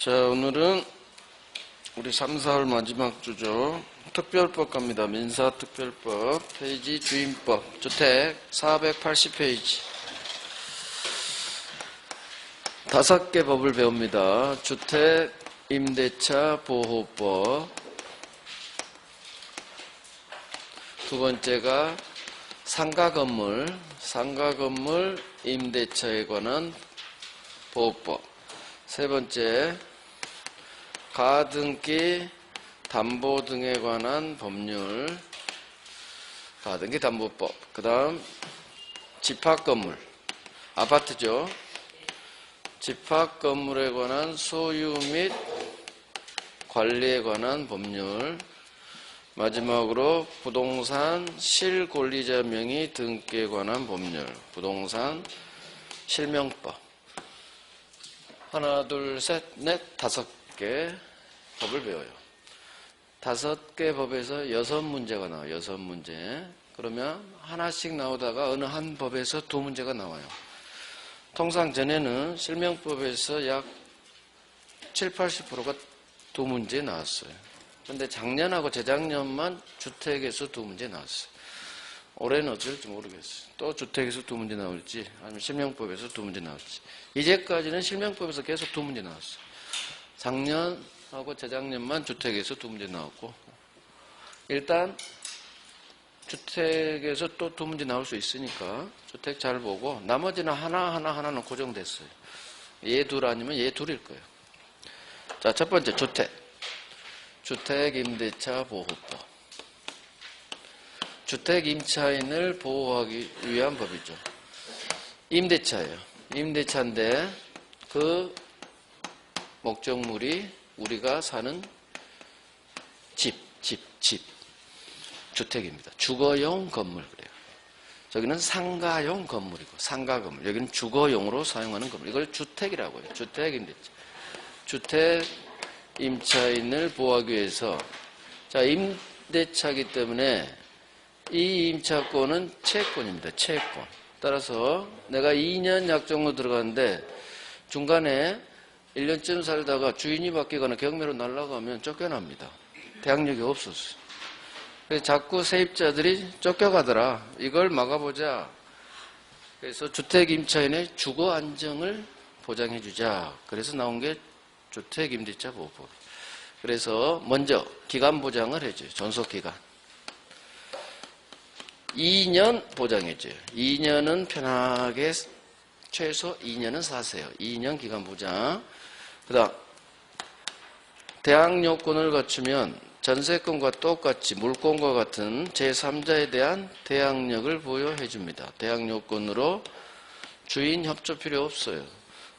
자, 오늘은 우리 3, 4월 마지막 주죠. 특별법 갑니다. 민사특별법, 페이지 주임법, 주택 480페이지. 5개 법을 배웁니다. 주택, 임대차, 보호법. 두 번째가 상가건물, 임대차에 관한 보호법. 세 번째, 가등기, 담보 등에 관한 법률, 가등기 담보법. 그 다음 집합건물, 아파트죠. 집합건물에 관한 소유 및 관리에 관한 법률. 마지막으로 부동산 실권리자 명의 등기에 관한 법률, 부동산 실명법. 하나, 둘, 셋, 넷, 5개 법을 배워요. 5개 법에서 6문제가 나와요. 6문제. 그러면 하나씩 나오다가 어느 한 법에서 2문제가 나와요. 통상 전에는 실명법에서 약 7, 80%가 2문제 나왔어요. 근데 작년하고 재작년만 주택에서 2문제 나왔어요. 올해는 어쩔지 모르겠어요. 또 주택에서 2문제 나올지 아니면 실명법에서 2문제 나올지. 이제까지는 실명법에서 계속 2문제 나왔어요. 작년하고 재작년만 주택에서 2문제 나왔고, 일단 주택에서 또 2문제 나올 수 있으니까 주택 잘 보고, 나머지는 하나는 고정됐어요. 얘 둘 아니면 얘 둘일 거예요. 자, 첫 번째 주택 임대차 보호법. 주택 임차인을 보호하기 위한 법이죠. 임대차예요. 임대차인데 그 목적물이 우리가 사는 집. 주택입니다. 주거용 건물 그래요. 저기는 상가용 건물이고, 상가 건물. 여기는 주거용으로 사용하는 건물. 이걸 주택이라고 해요. 주택 임대차. 주택 임차인을 보호하기 위해서, 자, 임대차이기 때문에 이 임차권은 채권입니다. 채권. 따라서 내가 2년 약정으로 들어가는데 중간에 1년쯤 살다가 주인이 바뀌거나 경매로 날아가면 쫓겨납니다. 대항력이 없었어요. 그래서 자꾸 세입자들이 쫓겨가더라. 이걸 막아보자. 그래서 주택 임차인의 주거 안정을 보장해 주자. 그래서 나온 게 주택 임대차 보호법. 그래서 먼저 기간 보장을 해줘요. 존속기간. 2년 보장해줘요. 2년은 편하게 최소 2년은 사세요. 2년 기간 보장. 그 다음 대항 요건을 갖추면 전세권과 똑같이 물권과 같은 제3자에 대한 대항력을 보여해 줍니다. 대항 요건으로 주인 협조 필요 없어요.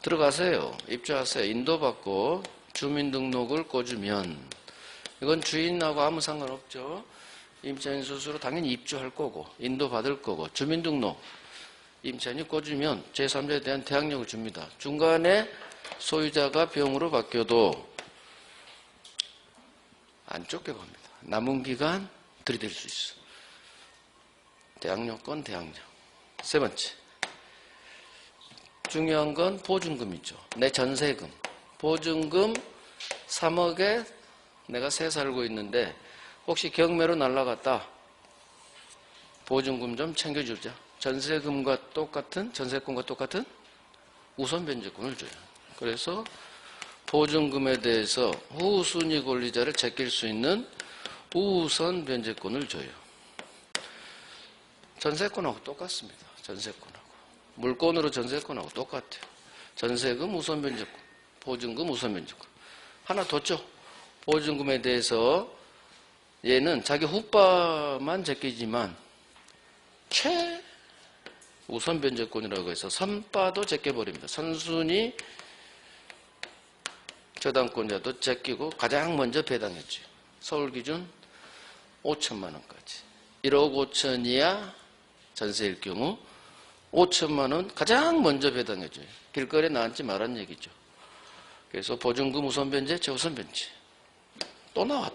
들어가세요. 입주하세요. 인도받고 주민등록을 꽂으면 이건 주인하고 아무 상관없죠. 임차인 스스로 당연히 입주할 거고 인도받을 거고 주민등록 임차인이 꽂으면 제3자에 대한 대항력을 줍니다. 중간에 소유자가 병으로 바뀌어도 안 쫓겨갑니다. 남은 기간 들이댈 수 있어. 대항력권 대항력. 세 번째, 중요한 건 보증금이죠. 내 전세금. 보증금 3억에 내가 새 살고 있는데 혹시 경매로 날아갔다. 보증금 좀 챙겨주자. 전세금과 똑같은, 전세권과 똑같은 우선 변제권을 줘요. 그래서 보증금에 대해서 후순위 권리자를 제낄 수 있는 우선 변제권을 줘요. 전세권하고 똑같습니다. 전세권하고. 물권으로 전세권하고 똑같아요. 전세금 우선 변제권, 보증금 우선 변제권. 하나 더 줘. 보증금에 대해서 얘는 자기 후빠만 제끼지만 최우선 변제권이라고 해서 선빠도 제껴버립니다. 선순위 저당권자도 제끼고 가장 먼저 배당했죠. 서울 기준 5천만 원까지. 1억 5천 이하 전세일 경우 5천만 원 가장 먼저 배당해줘요. 길거리에 나앉지 말란 얘기죠. 그래서 보증금 우선 변제, 최우선 변제. 또 나와.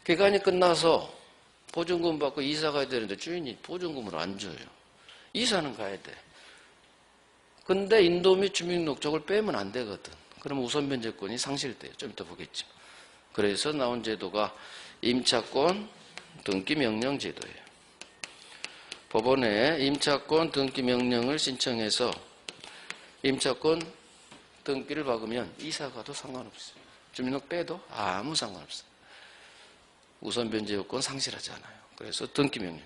기간이 끝나서 보증금 받고 이사 가야 되는데 주인이 보증금을 안 줘요. 이사는 가야 돼. 근데 인도 및 주민등록증을 빼면 안 되거든. 그럼 우선변제권이 상실돼요. 좀 이따 보겠죠. 그래서 나온 제도가 임차권 등기명령 제도예요. 법원에 임차권 등기명령을 신청해서 임차권 등기를 박으면 이사가도 상관없어요. 주민등록 빼도 아무 상관없어요. 우선변제 요건 상실하지 않아요. 그래서 등기명령.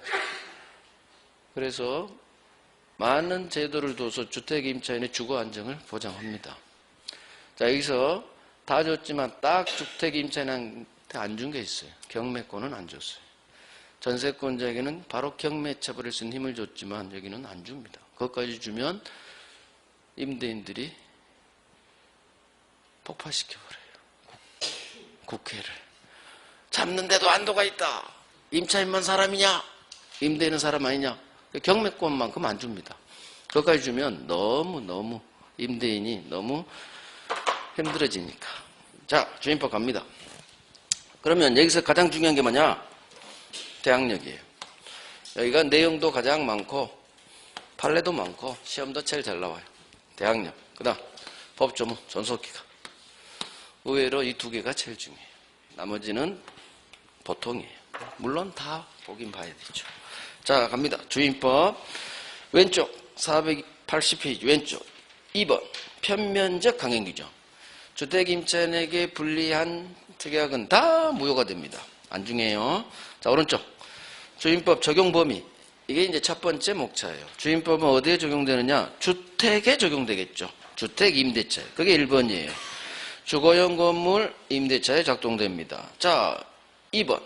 그래서 많은 제도를 둬서 주택임차인의 주거 안정을 보장합니다. 자, 여기서 다 줬지만 딱 주택임차인한테 안 준 게 있어요. 경매권은 안 줬어요. 전세권자에게는 바로 경매차 버릴 수 있는 힘을 줬지만 여기는 안 줍니다. 그것까지 주면 임대인들이 폭파시켜버려요. 국회를. 잡는데도 안도가 있다. 임차인만 사람이냐? 임대인은 사람 아니냐? 경매권만큼 안 줍니다. 그것까지 주면 너무 임대인이 너무 힘들어지니까. 자, 주민법 갑니다. 그러면 여기서 가장 중요한 게 뭐냐? 대항력이에요. 여기가 내용도 가장 많고 판례도 많고 시험도 제일 잘 나와요. 대항력. 그 다음 법조문, 존속기간. 의외로 이 두 개가 제일 중요해요. 나머지는 보통이에요. 물론 다 보긴 봐야 되죠. 자, 갑니다. 주민법 왼쪽 480페이지 왼쪽 2번 편면적 강행규정. 주택임차인에게 불리한 특약은 다 무효가 됩니다. 안중해요. 자, 오른쪽 주민법 적용 범위. 이게 이제 첫 번째 목차예요. 주민법은 어디에 적용되느냐? 주택에 적용되겠죠. 주택 임대차에. 그게 1번이에요. 주거용 건물 임대차에 작동됩니다. 자, 2번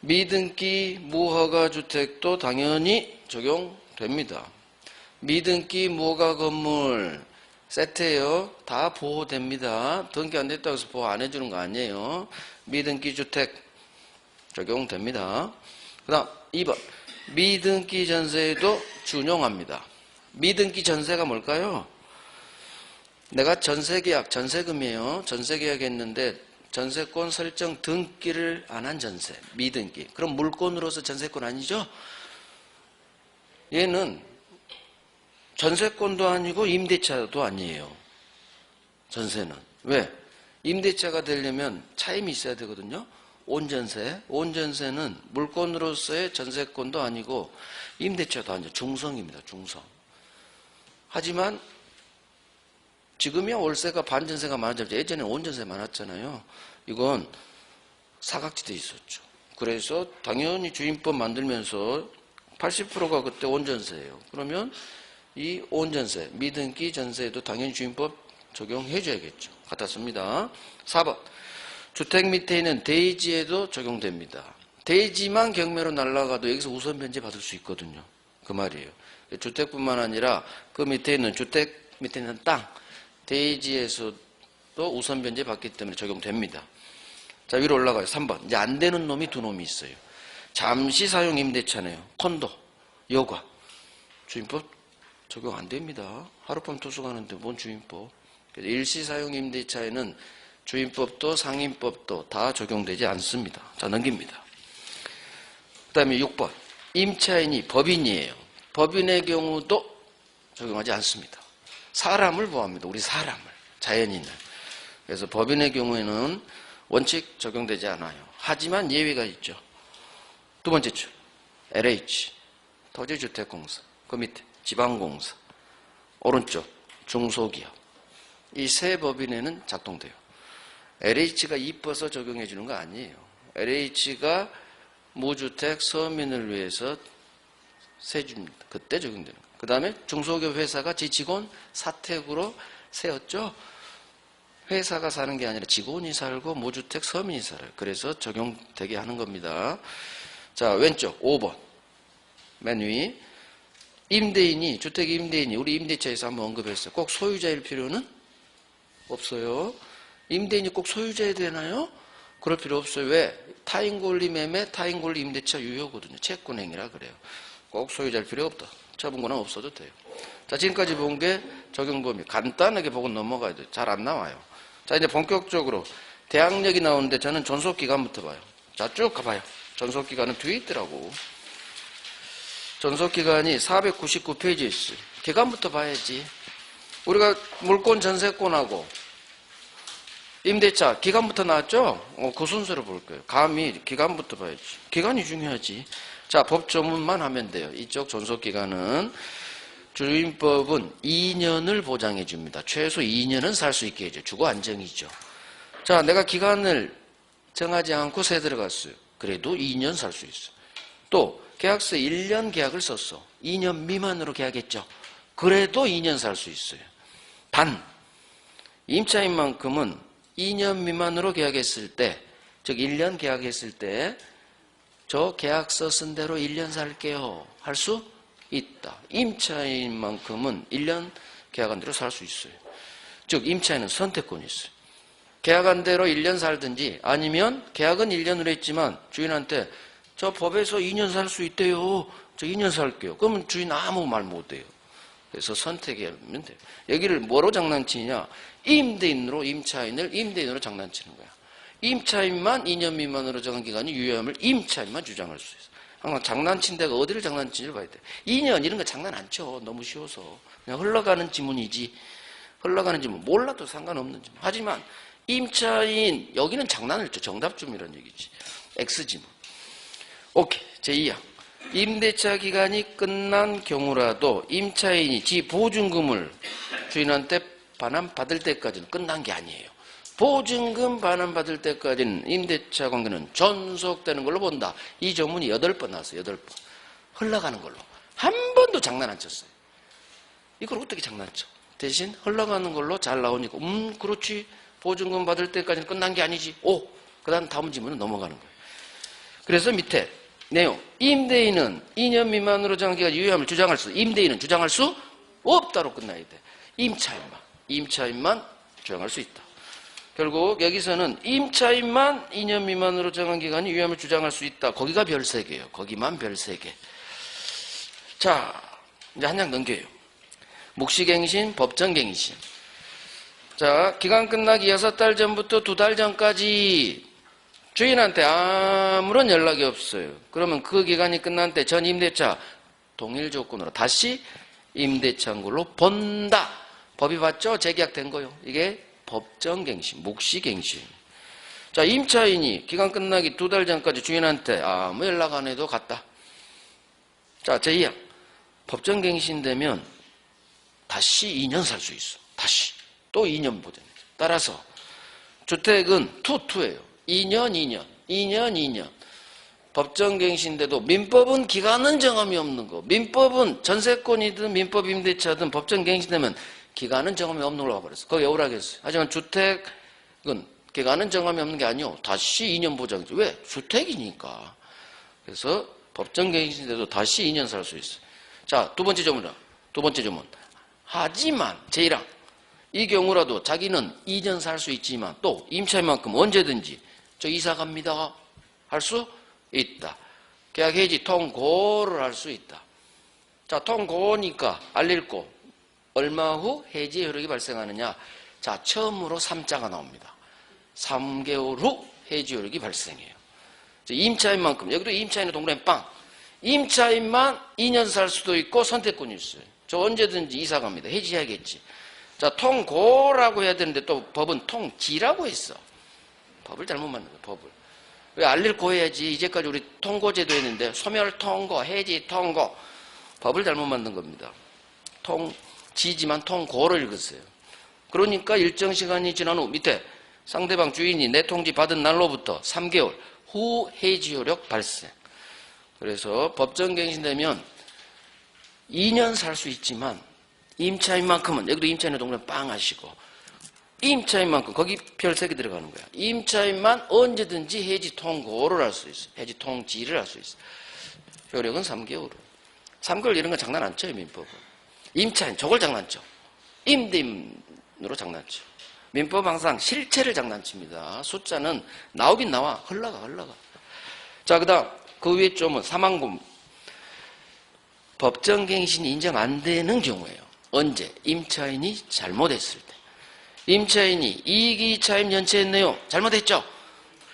미등기 무허가 주택도 당연히 적용됩니다. 미등기 무허가 건물 세트예요. 다 보호됩니다. 등기 안 됐다고 해서 보호 안 해주는 거 아니에요. 미등기 주택 적용됩니다. 그 다음 2번 미등기 전세에도 준용합니다. 미등기 전세가 뭘까요? 내가 전세계약, 전세금이에요. 전세계약 했는데 전세권 설정 등기를 안 한 전세, 미등기. 그럼 물권으로서 전세권 아니죠? 얘는 전세권도 아니고 임대차도 아니에요. 전세는. 왜? 임대차가 되려면 차임이 있어야 되거든요. 온전세. 온전세는 물권으로서의 전세권도 아니고 임대차도 아니죠. 중성입니다. 중성. 하지만 지금이야 월세가 반전세가 많아졌죠. 예전에 온전세 많았잖아요. 이건 사각지대에 있었죠. 그래서 당연히 주임법 만들면서 80%가 그때 온전세예요. 그러면 이 온전세, 미등기 전세에도 당연히 주임법 적용해줘야겠죠. 같았습니다. 4번 주택 밑에 있는 대지에도 적용됩니다. 대지만 경매로 날아가도 여기서 우선 변제 받을 수 있거든요. 그 말이에요. 주택뿐만 아니라 그 밑에 있는 주택 밑에 있는 땅, 대지에서도 우선 변제 받기 때문에 적용됩니다. 자, 위로 올라가요. 3번. 이제 안 되는 놈이 두 놈이 있어요. 잠시 사용 임대차네요. 콘도, 여과. 주임법 적용 안 됩니다. 하룻밤 투숙하는데 뭔 주임법. 일시 사용 임대차에는 주임법도 상임법도 다 적용되지 않습니다. 자, 넘깁니다. 그 다음에 6번. 임차인이 법인이에요. 법인의 경우도 적용하지 않습니다. 사람을 보호합니다. 우리 사람을. 자연인을. 그래서 법인의 경우에는 원칙 적용되지 않아요. 하지만 예외가 있죠. 두 번째 줄. LH. 토지주택공사. 그 밑에 지방공사. 오른쪽. 중소기업. 이 세 법인에는 작동돼요. LH가 이뻐서 적용해 주는 거 아니에요. LH가 무주택 서민을 위해서 세줍니다. 그때 적용되는 거예요. 그 다음에 중소기업 회사가 지 직원 사택으로 세웠죠. 회사가 사는 게 아니라 직원이 살고 무주택 서민이 살아요. 그래서 적용되게 하는 겁니다. 자, 왼쪽 5번 맨 위. 임대인이, 주택 임대인이 우리 임대차에서 한번 언급했어요. 꼭 소유자일 필요는 없어요. 임대인이 꼭 소유자여야 되나요? 그럴 필요 없어요. 왜? 타인권리 매매, 타인권리 임대차 유효거든요. 채권행위라 그래요. 꼭 소유자일 필요 없다. 처분권은 없어도 돼요. 자, 지금까지 본 게 적용 범위. 간단하게 보고 넘어가야 돼요. 잘 안 나와요. 자, 이제 본격적으로 대항력이 나오는데 저는 존속기간부터 봐요. 자, 쭉 가봐요. 존속기간은 뒤에 있더라고. 존속기간이 499페이지에 있어요. 기간부터 봐야지. 우리가 물권 전세권하고 임대차 기간부터 나왔죠? 그 순서로 볼 거예요. 감히 기간부터 봐야지. 기간이 중요하지. 자, 법조문만 하면 돼요. 이쪽 존속기간은 주임법은 2년을 보장해 줍니다. 최소 2년은 살 수 있게 해줘. 주거 안정이죠. 자, 내가 기간을 정하지 않고 세 들어갔어요. 그래도 2년 살 수 있어. 또 계약서 1년 계약을 썼어. 2년 미만으로 계약했죠. 그래도 2년 살 수 있어요. 단 임차인 만큼은 2년 미만으로 계약했을 때, 즉 1년 계약했을 때 저 계약서 쓴 대로 1년 살게요 할 수 있다. 임차인 만큼은 1년 계약한 대로 살 수 있어요. 즉 임차인은 선택권이 있어요. 계약한 대로 1년 살든지 아니면 계약은 1년으로 했지만 주인한테 저 법에서 2년 살 수 있대요. 저 2년 살게요. 그러면 주인 아무 말 못해요. 그래서 선택하면 돼요. 여기를 뭐로 장난치냐? 임대인으로 임차인을 임대인으로 장난치는 거야. 임차인만 2년 미만으로 정한 기간이 유효함을 임차인만 주장할 수 있어. 항상 장난친 데가 어디를 장난치는지 봐야 돼. 2년 이런 거 장난 안 쳐. 너무 쉬워서. 그냥 흘러가는 지문이지. 흘러가는 지문. 몰라도 상관없는 지문. 하지만 임차인 여기는 장난을 쳐. 정답쯤이란 얘기지. X지문. 오케이. 제2항. 임대차 기간이 끝난 경우라도 임차인이 지 보증금을 주인한테 반환받을 때까지는 끝난 게 아니에요. 보증금 반환받을 때까지는 임대차 관계는 존속되는 걸로 본다. 이 조문이 8번 나왔어요. 8번. 흘러가는 걸로. 한 번도 장난 안 쳤어요. 이걸 어떻게 장난쳐? 대신 흘러가는 걸로 잘 나오니까 그렇지. 보증금 받을 때까지는 끝난 게 아니지. 그 다음 지문은 넘어가는 거예요. 그래서 밑에 내용. 임대인은 2년 미만으로 정한 기간 유효함을 주장할 수, 임대인은 주장할 수 없다로 끝나야 돼. 임차인만 주장할 수 있다. 결국 여기서는 임차인만 2년 미만으로 정한 기간이 유효함을 주장할 수 있다. 거기가 별 3개예요. 거기만 별 3개. 자, 이제 한 장 넘겨요. 묵시갱신, 법정갱신. 자, 기간 끝나기 6달 전부터 2달 전까지 주인한테 아무런 연락이 없어요. 그러면 그 기간이 끝난 때 전 임대차 동일 조건으로 다시 임대차인 걸로 본다. 법이 봤죠? 재계약된 거요. 이게 법정갱신, 묵시갱신. 자, 임차인이 기간 끝나기 2달 전까지 주인한테 아무 연락 안 해도 갔다. 자, 제2항. 법정갱신 되면 다시 2년 살 수 있어. 다시. 또 2년 보전. 따라서 주택은 투예요. 2년. 법정갱신돼도 민법은 기간은 정함이 없는 거. 민법은 전세권이든 민법 임대차든 법정갱신되면 기간은 정함이 없는 걸로 와버렸어. 그거 억울하겠어요. 하지만 주택은 기간은 정함이 없는 게 아니요. 다시 2년 보장이죠. 왜? 주택이니까. 그래서 법정갱신돼도 다시 2년 살 수 있어요. 자, 두 번째 조문. 하지만 제1항. 이 경우라도 자기는 2년 살 수 있지만 또 임차인만큼 언제든지 저 이사 갑니다 할 수 있다. 계약 해지 통고를 할 수 있다. 자, 통고니까 알릴고 얼마 후 해지 효력이 발생하느냐. 자, 처음으로 3자가 나옵니다. 3개월 후 해지 효력이 발생해요. 임차인만큼, 여기도 임차인의 동그라미 빵. 임차인만 2년 살 수도 있고 선택권이 있어요. 저 언제든지 이사 갑니다. 해지해야겠지. 자, 통고라고 해야 되는데 또 법은 통지라고 했어. 법을 잘못 만든 거야, 법을. 왜 알릴고 해야지. 이제까지 우리 통고제도 했는데 소멸 통고, 해지 통고. 법을 잘못 만든 겁니다. 통지지만 통고를 읽었어요. 그러니까 일정 시간이 지난 후 밑에 상대방 주인이 내 통지 받은 날로부터 3개월 후 해지 효력 발생. 그래서 법정갱신되면 2년 살 수 있지만 임차인만큼은, 여기도 임차인의 동네 빵 하시고, 임차인만큼, 거기 별 3개 들어가는 거야. 임차인만 언제든지 해지 통고를 할 수 있어. 해지 통지를 할 수 있어. 효력은 3개월. 3개월 이런 건 장난 안 쳐요, 민법은. 임차인, 저걸 장난쳐. 임대인으로 장난쳐. 민법 항상 실체를 장난칩니다. 숫자는 나오긴 나와. 흘러가. 자, 그 다음, 그 위에 좀은 사망금. 법정갱신이 인정 안 되는 경우예요. 언제? 임차인이 잘못했을 때. 임차인이 이익이 차임 연체했네요. 잘못했죠?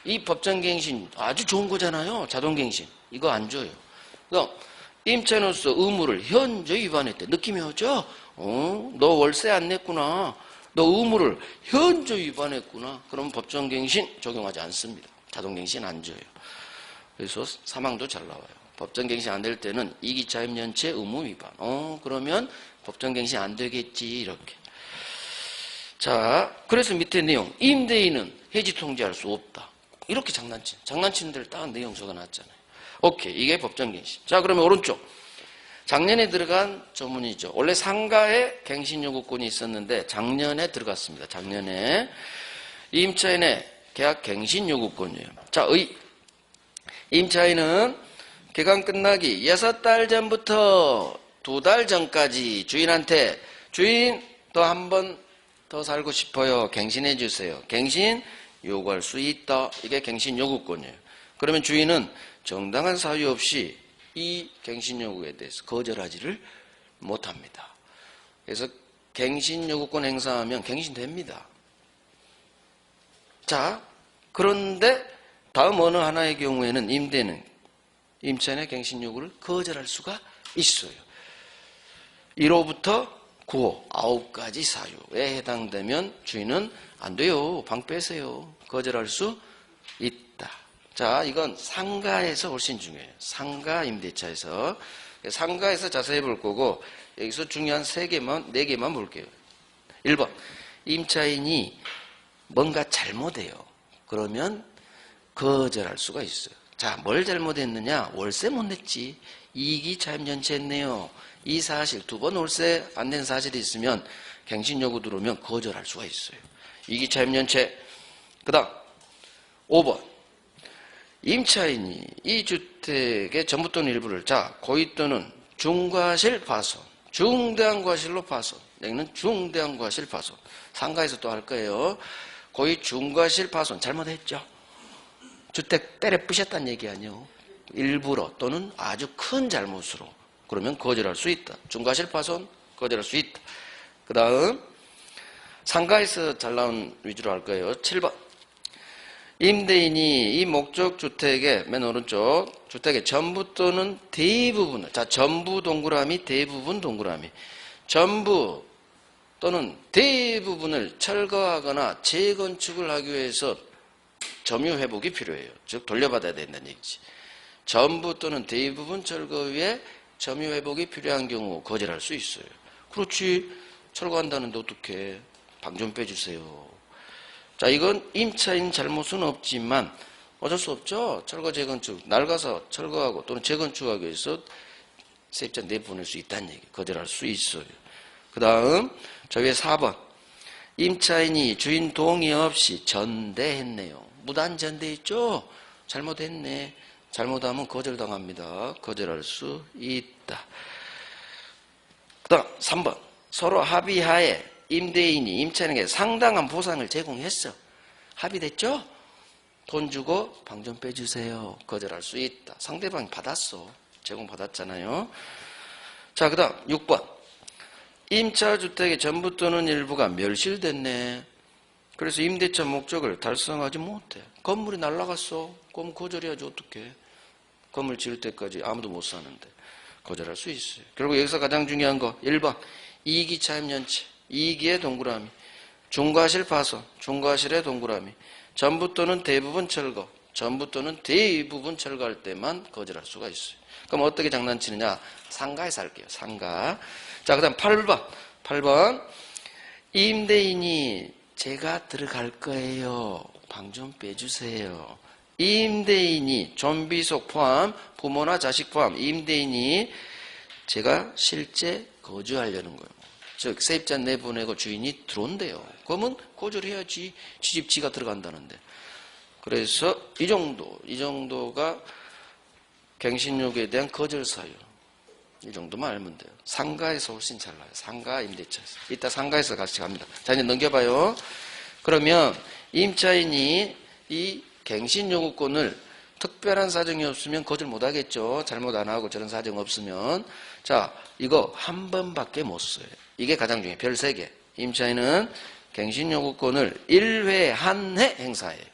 이 법정갱신 아주 좋은 거잖아요. 자동갱신. 이거 안 줘요. 그럼 임차인으로서 의무를 현저히 위반했대. 느낌이 오죠? 너 월세 안 냈구나. 너 의무를 현저 위반했구나. 그럼 법정갱신 적용하지 않습니다. 자동갱신 안 줘요. 그래서 사망도 잘 나와요. 법정갱신 안 될 때는 이기차임연체 의무 위반. 그러면 법정갱신 안 되겠지 이렇게. 자, 그래서 밑에 내용. 임대인은 해지 통지할 수 없다. 이렇게 장난치는 데를 딱 내용 적어놨잖아요. 오케이. 이게 법정갱신. 자, 그러면 오른쪽. 작년에 들어간 조문이죠. 원래 상가에 갱신요구권이 있었는데 작년에 들어갔습니다. 작년에. 임차인의 계약 갱신요구권이에요. 자, 임차인은 개강 끝나기 6달 전부터 2달 전까지 주인한테 주인 또 한 번 더 살고 싶어요. 갱신해 주세요. 갱신 요구할 수 있다. 이게 갱신 요구권이에요. 그러면 주인은 정당한 사유 없이 이 갱신 요구에 대해서 거절하지를 못합니다. 그래서 갱신 요구권 행사하면 갱신됩니다. 자, 그런데 다음 어느 하나의 경우에는 임대는 임차인의 갱신 요구를 거절할 수가 있어요. 1호부터 9호, 9가지 사유에 해당되면 주인은 안 돼요. 방 빼세요. 거절할 수 있다. 자, 이건 상가에서 훨씬 중요해요. 상가 임대차에서. 상가에서 자세히 볼 거고, 여기서 중요한 4개만 볼게요. 1번, 임차인이 뭔가 잘못해요. 그러면 거절할 수가 있어요. 자, 뭘 잘못했느냐? 월세 못 냈지. 이기차임연체 했네요. 이 사실, 2번 월세 안 낸 사실이 있으면 갱신 요구 들어오면 거절할 수가 있어요. 이기차임연체. 그 다음 5번, 임차인이 이 주택의 전부 또는 일부를 고의 또는 중과실 파손, 중대한 과실로 파손. 여기는 중대한 과실 파손. 상가에서 또 할 거예요. 고의 중과실 파손 잘못했죠. 주택 때려 부셨다는 얘기 아니에요. 일부러 또는 아주 큰 잘못으로. 그러면 거절할 수 있다. 중과실 파손 거절할 수 있다. 그 다음 상가에서 잘 나온 위주로 할 거예요. 7번, 임대인이 이 목적 주택의 맨 오른쪽 주택의 전부 또는 대부분을, 자, 전부 동그라미, 대부분 동그라미, 전부 또는 대부분을 철거하거나 재건축을 하기 위해서 점유 회복이 필요해요. 즉 돌려받아야 된다는 얘기지. 전부 또는 대부분 철거 위에 점유 회복이 필요한 경우 거절할 수 있어요. 그렇지, 철거한다는데 어떻게? 방 좀 빼주세요. 자, 이건 임차인 잘못은 없지만 어쩔 수 없죠. 철거 재건축 낡아서 철거하고 또는 재건축하기 위해서 세입자 내보낼 수 있다는 얘기. 거절할 수 있어요. 그 다음 저 위에 4번, 임차인이 주인 동의 없이 전대했네요. 무단 전대했죠. 잘못했네. 잘못하면 거절당합니다. 거절할 수 있다. 그 다음 3번, 서로 합의하에 임대인이 임차인에게 상당한 보상을 제공했어. 합의됐죠? 돈 주고 방 좀 빼주세요. 거절할 수 있다. 상대방이 받았어. 제공받았잖아요. 자, 그 다음 6번, 임차주택의 전부 또는 일부가 멸실됐네. 그래서 임대차 목적을 달성하지 못해. 건물이 날아갔어. 그럼 거절해야지 어떡해. 건물 지을 때까지 아무도 못 사는데 거절할 수 있어요. 결국 여기서 가장 중요한 거 1번, 이기차임연체, 이기의 동그라미, 중과실 파손, 중과실의 동그라미, 전부 또는 대부분 철거, 전부 또는 대부분 철거할 때만 거절할 수가 있어요. 그럼 어떻게 장난치느냐? 상가에서 할게요. 상가. 자, 그 다음 8번, 임대인이 제가 들어갈 거예요. 방 좀 빼주세요. 임대인이 좀비속 포함, 부모나 자식 포함, 임대인이 제가 실제 거주하려는 거예요. 즉 세입자 내보내고 주인이 들어온대요. 그러면 거절해야지. 지집 지가 들어간다는데. 그래서 이 정도가 갱신 요구에 대한 거절 사유. 이 정도만 알면 돼요. 상가에서 훨씬 잘 나와요. 상가 임대차에서. 이따 상가에서 같이 갑니다. 자, 이제 넘겨봐요. 그러면 임차인이 이 갱신 요구권을 특별한 사정이 없으면 거절 못 하겠죠. 잘못 안 하고 저런 사정 없으면. 자, 이거 한 번밖에 못 써요. 이게 가장 중요해요. 별 3개. 임차인은 갱신 요구권을 1회 한 해 행사해요.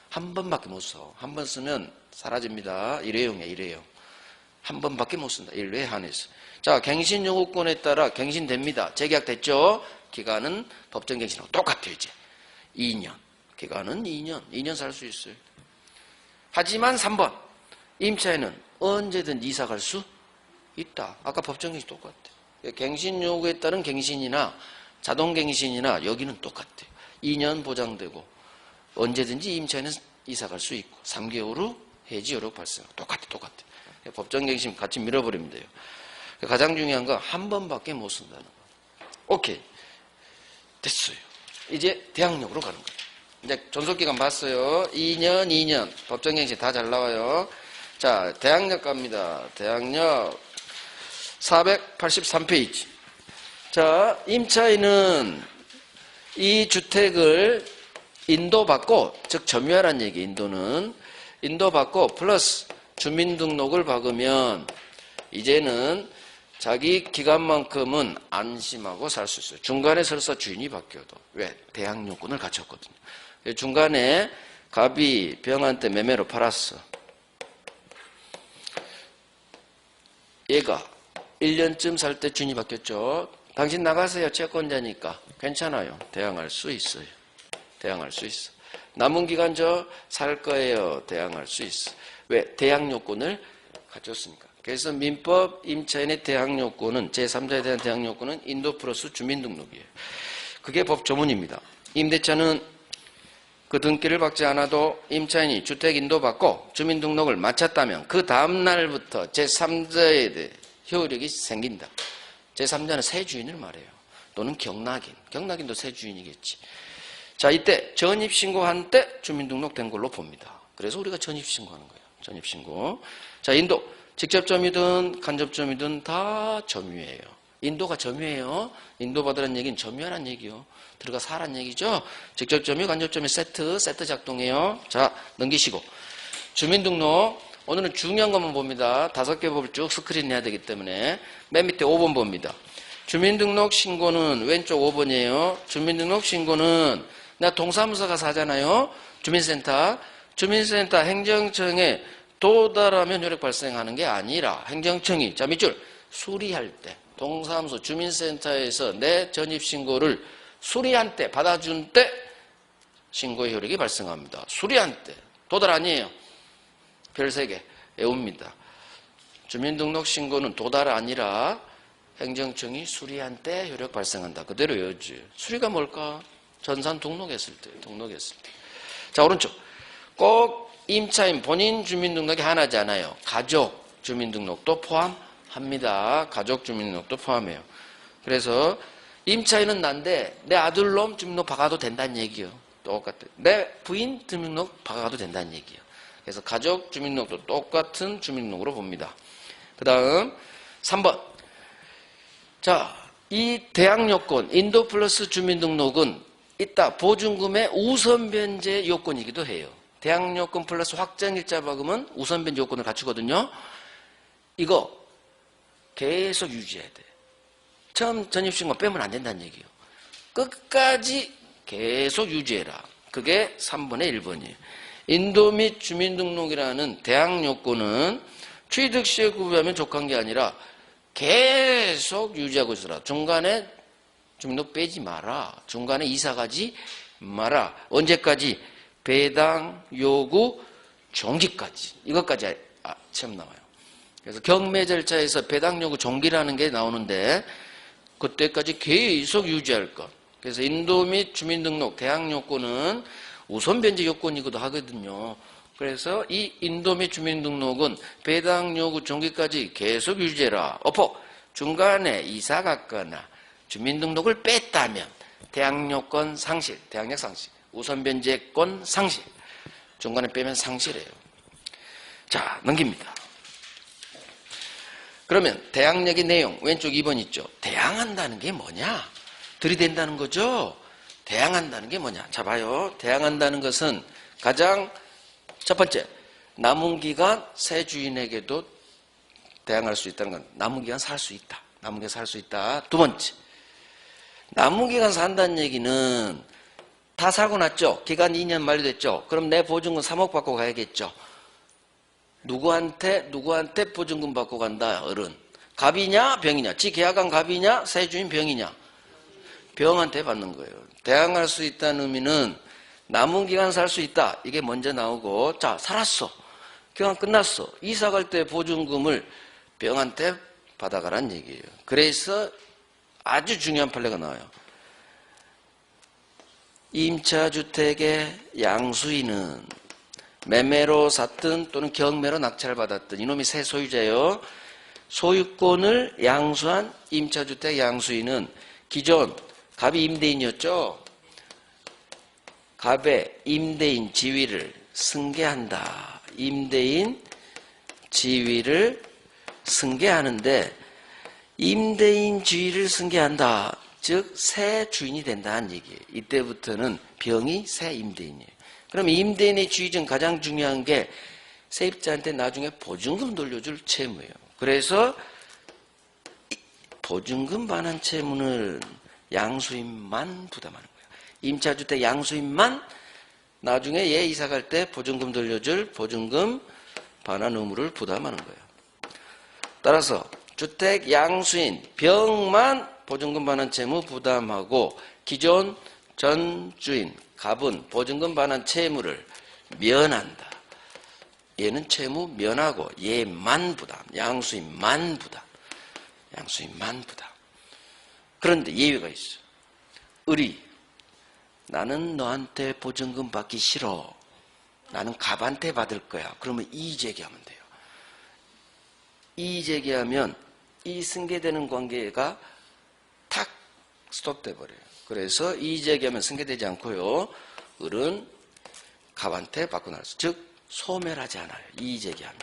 한 번밖에 못 써. 한 번 쓰면 사라집니다. 일회용이야, 일회용. 한 번밖에 못 쓴다. 1회 한해서. 자, 갱신 요구권에 따라 갱신됩니다. 재계약 됐죠? 기간은 법정갱신하고 똑같아요. 이제 2년. 기간은 2년 살 수 있어요. 하지만 3번 임차인은 언제든 이사 갈 수 있다. 아까 법정갱신 똑같아요. 갱신 요구에 따른 갱신이나 자동갱신이나 여기는 똑같아요. 2년 보장되고 언제든지 임차인은 이사 갈 수 있고 3개월 후 해지 여력 발생. 똑같아. 법정갱신 같이 밀어버리면 돼요. 가장 중요한 건 한 번밖에 못 쓴다는 거. 오케이. 됐어요. 이제 대항력으로 가는 거예요. 이제 존속기간 봤어요. 2년. 법정갱신 다 잘 나와요. 자, 대항력 갑니다. 대항력 483페이지. 자, 임차인은 이 주택을 인도받고, 즉 점유하라는 얘기, 인도받고 플러스 주민등록을 박으면 이제는 자기 기간만큼은 안심하고 살 수 있어요. 중간에 설사 주인이 바뀌어도. 왜? 대항력권을 갖췄거든요. 중간에 갑이 병한테 매매로 팔았어. 얘가 1년쯤 살 때 주인이 바뀌었죠. 당신 나가세요. 채권자니까. 괜찮아요. 대항할 수 있어요. 대항할 수 있어. 남은 기간 저 살 거예요. 대항할 수 있어. 왜? 대항요건을 갖췄으니까. 그래서 민법 임차인의 대항요건은 제3자에 대한 대항요건은 인도 플러스 주민등록이에요. 그게 법 조문입니다. 임대차는 그 등기를 받지 않아도 임차인이 주택 인도받고 주민등록을 마쳤다면 그 다음 날부터 제3자에 대해 효력이 생긴다. 제3자는 새 주인을 말해요. 또는 경락인도 새 주인이겠지. 자, 이때 전입신고한 때 주민등록된 걸로 봅니다. 그래서 우리가 전입신고하는 거예요. 전입신고. 자, 인도. 직접 점유든 간접 점유든 다 점유예요. 인도가 점유예요. 인도받으라는 얘기는 점유하라는 얘기요. 들어가 사라는 얘기죠. 직접 점유, 간접 점유 세트 작동해요. 자, 넘기시고. 주민등록. 오늘은 중요한 것만 봅니다. 5개 법을 쭉 스크린 해야 되기 때문에. 맨 밑에 5번 봅니다. 주민등록 신고는 왼쪽 5번이에요. 주민등록 신고는 내가 동사무소 가서 하잖아요. 주민센터 행정청에 도달하면 효력 발생하는 게 아니라 행정청이 자 밑줄 수리할 때 동사무소 주민센터에서 내 전입신고를 수리한 때 받아준 때 신고의 효력이 발생합니다. 수리한 때 도달 아니에요. 별 3개 외웁니다. 주민등록 신고는 도달 아니라 행정청이 수리한 때 효력 발생한다. 그대로 외우지. 수리가 뭘까? 전산 등록했을 때. 자, 오른쪽. 꼭 임차인 본인 주민등록이 하나지 않아요. 가족 주민등록도 포함합니다. 가족 주민등록도 포함해요. 그래서 임차인은 난데 내 아들놈 주민등록 박아도 된다는 얘기요. 똑같아요. 내 부인 주민등록 박아도 된다는 얘기요. 그래서 가족 주민등록도 똑같은 주민등록으로 봅니다. 그 다음 3번. 자, 이 대항요건 인도 플러스 주민등록은 이따 보증금의 우선변제 요건이기도 해요. 대항요건 플러스 확정일자 박음은 우선변제 요건을 갖추거든요. 이거 계속 유지해야 돼. 처음 전입신고 빼면 안 된다는 얘기예요. 끝까지 계속 유지해라. 그게 3번의 1번이에요. 인도 및 주민등록이라는 대항요건은 취득 시에 구비하면 족한 게 아니라 계속 유지하고 있어라. 중간에 주민등록 빼지 마라. 중간에 이사 가지 마라. 언제까지? 배당 요구 종기까지. 이것까지 시험 나와요. 그래서 경매 절차에서 배당 요구 종기라는 게 나오는데 그때까지 계속 유지할 것. 그래서 인도 및 주민등록 대항요건은 우선변제 요건이기도 하거든요. 그래서 이 인도 및 주민등록은 배당 요구 종기까지 계속 유지해라. 중간에 이사 갔거나 주민등록을 뺐다면 대항요건 상실, 대항력 상실, 우선변제권 상실. 중간에 빼면 상실해요. 자, 넘깁니다. 그러면 대항력의 내용 왼쪽 2번 있죠. 대항한다는 게 뭐냐? 들이댄다는 거죠. 대항한다는 게 뭐냐? 자, 봐요. 대항한다는 것은 가장 첫 번째, 남은 기간 새 주인에게도 대항할 수 있다는 건 남은 기간 살 수 있다. 남은 기간 살 수 있다. 두 번째, 남은 기간 산다는 얘기는 다 살고 났죠. 기간 2년 만료됐죠. 그럼 내 보증금 3억 받고 가야겠죠. 누구한테 보증금 받고 간다. 어른. 갑이냐 병이냐. 지 계약한 갑이냐 새 주인 병이냐. 병한테 받는 거예요. 대항할 수 있다는 의미는 남은 기간 살 수 있다. 이게 먼저 나오고, 자, 살았어. 기간 끝났어. 이사 갈 때 보증금을 병한테 받아가란 얘기예요. 그래서 아주 중요한 판례가 나와요. 임차주택의 양수인은 매매로 샀든 또는 경매로 낙찰을 받았든 이놈이 새 소유자예요. 소유권을 양수한 임차주택 양수인은 기존 갑이 임대인이었죠. 갑의 임대인 지위를 승계한다. 임대인 지위를 승계하는데 임대인 지위를 승계한다. 즉 새 주인이 된다는 얘기예요. 이때부터는 병이 새 임대인이에요. 그럼 임대인의 지위 중 가장 중요한 게 세입자한테 나중에 보증금 돌려줄 채무예요. 그래서 보증금 반환 채무는 양수인만 부담하는 거예요. 임차주택 양수인만 나중에 얘 이사 갈 때 보증금 돌려줄 보증금 반환 의무를 부담하는 거예요. 따라서 주택 양수인 병만 보증금 반환 채무 부담하고 기존 전 주인 갑은 보증금 반환 채무를 면한다. 얘는 채무 면하고 얘만 부담, 양수인만 부담. 양수인만 부담. 그런데 예외가 있어. 을이 나는 너한테 보증금 받기 싫어. 나는 갑한테 받을 거야. 그러면 이의제기하면 돼요. 이의제기하면 이 승계되는 관계가 탁 스톱돼 버려요. 그래서 이의제기하면 승계되지 않고요. 을은 갑한테 받고 나서 즉 소멸하지 않아요. 이의제기하면.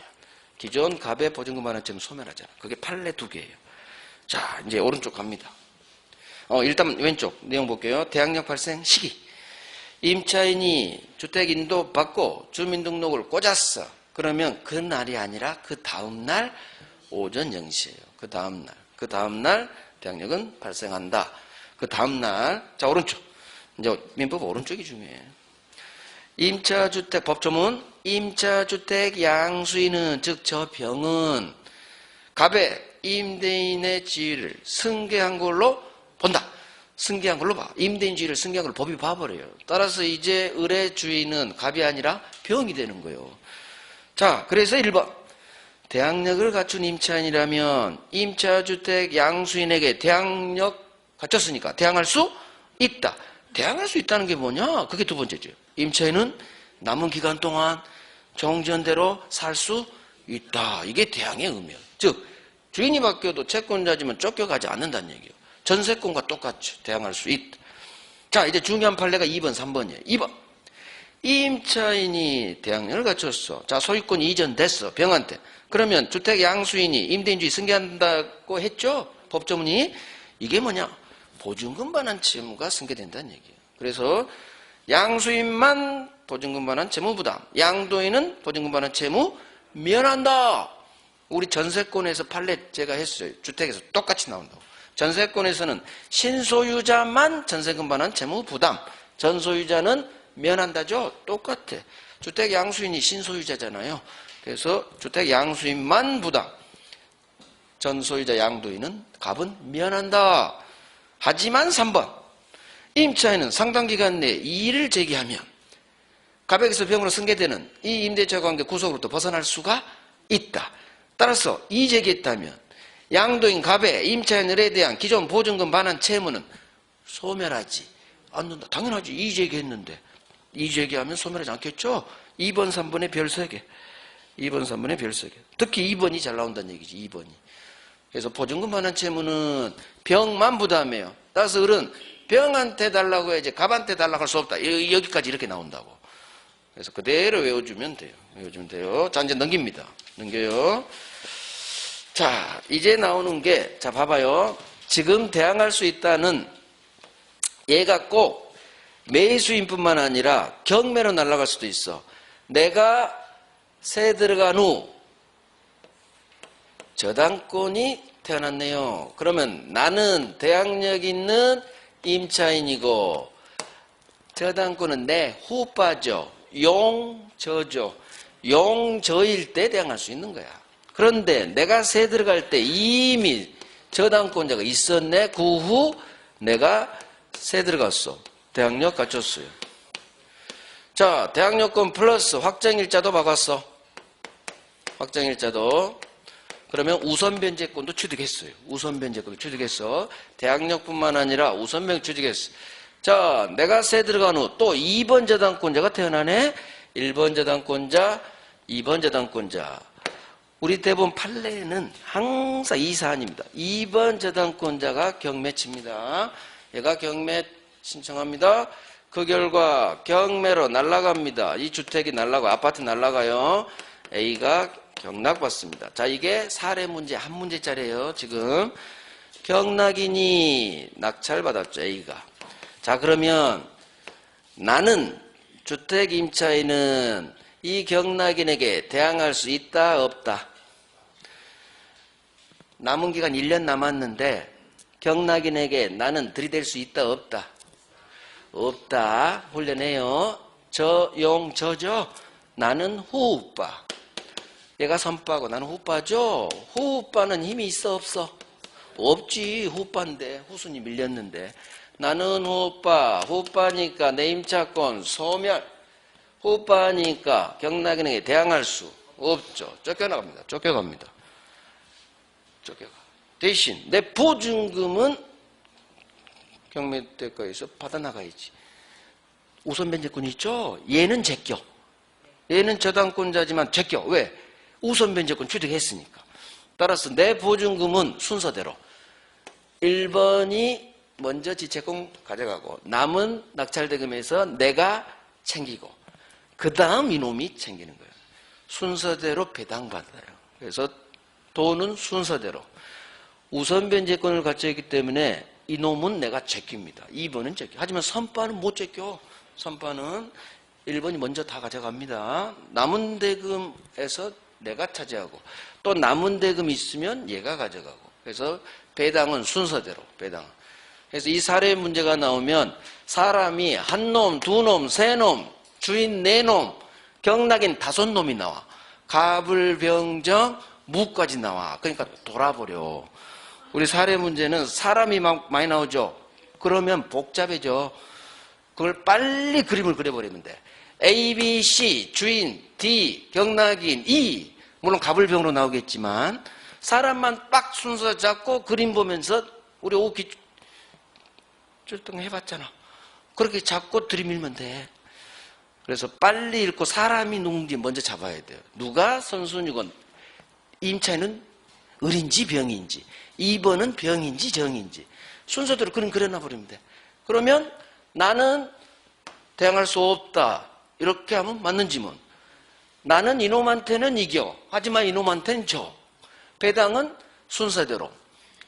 기존 갑의 보증금 반환 채무 소멸하지 않아요. 그게 판례 2개예요. 자, 이제 오른쪽 갑니다. 일단 왼쪽 내용 볼게요. 대항력 발생 시기. 임차인이 주택인도 받고 주민등록을 꽂았어. 그러면 그 날이 아니라 그 다음날 오전 0시예요. 그 다음날 대항력은 발생한다. 그 다음날, 자, 오른쪽. 이제 민법 오른쪽이 중요해요. 임차주택 법조문, 임차주택 양수인은, 즉, 저 병은 갑의 임대인의 지위를 승계한 걸로 본다. 승계한 걸로 봐. 임대인 지위를 승계한 걸로 법이 봐버려요. 따라서 이제 을의 주인은 갑이 아니라 병이 되는 거예요. 자, 그래서 1번. 대항력을 갖춘 임차인이라면 임차주택 양수인에게 대항력 갖췄으니까 대항할 수 있다. 대항할 수 있다는 게 뭐냐? 그게 두 번째죠. 임차인은 남은 기간 동안 정지연대로 살 수 있다. 이게 대항의 의미예요. 즉 주인이 바뀌어도 채권자지만 쫓겨가지 않는다는 얘기예요. 전세권과 똑같이 대항할 수 있다. 자, 이제 중요한 판례가 2번, 3번이에요. 2번. 임차인이 대항력을 갖췄어. 자, 소유권이 이전됐어. 병한테. 그러면 주택 양수인이 임대인주의 승계한다고 했죠? 법조문이. 이게 뭐냐? 보증금 반환 채무가 승계된다는 얘기예요. 그래서 양수인만 보증금 반환 채무 부담, 양도인은 보증금 반환 채무 면한다. 우리 전세권에서 판례 제가 했어요. 주택에서 똑같이 나온다고. 전세권에서는 신소유자만 전세금 반환 채무 부담, 전소유자는 면한다죠? 똑같아. 주택 양수인이 신소유자잖아요. 그래서 주택 양수인만 부담, 전소유자 양도인은 갑은 면한다. 하지만 3번. 임차인은 상당 기간 내에 이의를 제기하면 갑에게서 병으로 승계되는 이 임대차 관계 구속으로부터 벗어날 수가 있다. 따라서 이의 제기했다면 양도인 갑의 임차인에 대한 기존 보증금 반환 채무는 소멸하지 않는다. 당연하지. 이의 제기했는데. 이의 제기하면 소멸하지 않겠죠? 2번, 3번의 별 3개. 2번, 3번의 별 3개. 특히 2번이 잘 나온다는 얘기지. 2번이. 그래서 보증금 반환 채무는 병만 부담해요. 따라서 을은 병한테 달라고 해야지 갑한테 달라고 할 수 없다. 여기까지 이렇게 나온다고. 그래서 그대로 외워주면 돼요. 외워주면 돼요. 자, 이제 넘깁니다. 넘겨요. 자, 이제 나오는 게, 자, 봐봐요. 지금 대항할 수 있다는 얘가 꼭 매수인뿐만 아니라 경매로 날아갈 수도 있어. 내가 세 들어간 후 저당권이 태어났네요. 그러면 나는 대항력 있는 임차인이고 저당권은 내 후빠죠. 용저죠. 용저일 때 대항할 수 있는 거야. 그런데 내가 세 들어갈 때 이미 저당권자가 있었네. 그 후 내가 세 들어갔어. 대항력 갖췄어요. 자, 대항력권 플러스 확정일자도 박았어. 확정일자도. 그러면 우선변제권도 취득했어요. 우선변제권 취득했어. 대항력뿐만 아니라 우선변 취득했어. 자, 내가 세 들어간 후 또 2번 저당권자가 태어나네. 1번 저당권자, 2번 저당권자. 우리 대부분 판례는 항상 이 사안입니다. 2번 저당권자가 경매칩니다. 얘가 경매 신청합니다. 그 결과 경매로 날아갑니다. 이 주택이 날아가고 아파트 날아가요. A가 경락받습니다. 자, 이게 사례 문제 한 문제짜리예요. 지금 경락인이 낙찰받았죠. A가. 자, 그러면 나는 주택 임차인은 이 경락인에게 대항할 수 있다 없다? 남은 기간 1년 남았는데 경락인에게 나는 들이댈 수 있다 없다? 없다. 훈련해요. 저용저죠. 나는 후우빠. 얘가 선빠고 나는 후빠죠. 후우빠는 힘이 있어 없어? 없지. 후우빠인데 후순위 밀렸는데. 나는 후우빠. 후우빠니까 내 임차권 소멸. 후우빠니까 경락인에게 대항할 수 없죠. 쫓겨나갑니다. 쫓겨갑니다. 쫓겨가. 대신 내 보증금은 경매대가에서 받아나가야지. 우선변제권이 있죠. 얘는 제껴. 얘는 저당권자지만 제껴. 왜? 우선변제권 취득했으니까. 따라서 내 보증금은 순서대로 1번이 먼저 지채권 가져가고 남은 낙찰대금에서 내가 챙기고 그 다음 이놈이 챙기는 거예요. 순서대로 배당받아요. 그래서 돈은 순서대로 우선변제권을 갖춰 있기 때문에 이놈은 내가 제낍니다. 2번은 제껴. 하지만 선빠는 못 제껴. 선빠는 1번이 먼저 다 가져갑니다. 남은 대금에서 내가 차지하고 또 남은 대금이 있으면 얘가 가져가고. 그래서 배당은 순서대로 배당. 그래서 이 사례 문제가 나오면 사람이 한 놈, 두 놈, 세 놈, 주인 네 놈, 경락인 5놈이 나와. 가불병정, 무까지 나와. 그러니까 돌아버려. 우리 사례 문제는 사람이 많이 나오죠. 그러면 복잡해져. 그걸 빨리 그림을 그려버리면 돼. A, B, C, 주인, D, 경락인, E. 물론 가불병으로 나오겠지만 사람만 빡 순서 잡고 그림 보면서 우리 오기 출동 해봤잖아. 그렇게 잡고 들이밀면 돼. 그래서 빨리 읽고 사람이 누군지 먼저 잡아야 돼요. 누가 선순위건 임차인은 을인지 병인지 2번은 병인지 정인지 순서대로 그림 그려놔버리면 돼. 그러면 나는 대항할 수 없다. 이렇게 하면 맞는 지문. 나는 이놈한테는 이겨. 하지만 이놈한테는 져. 배당은 순서대로.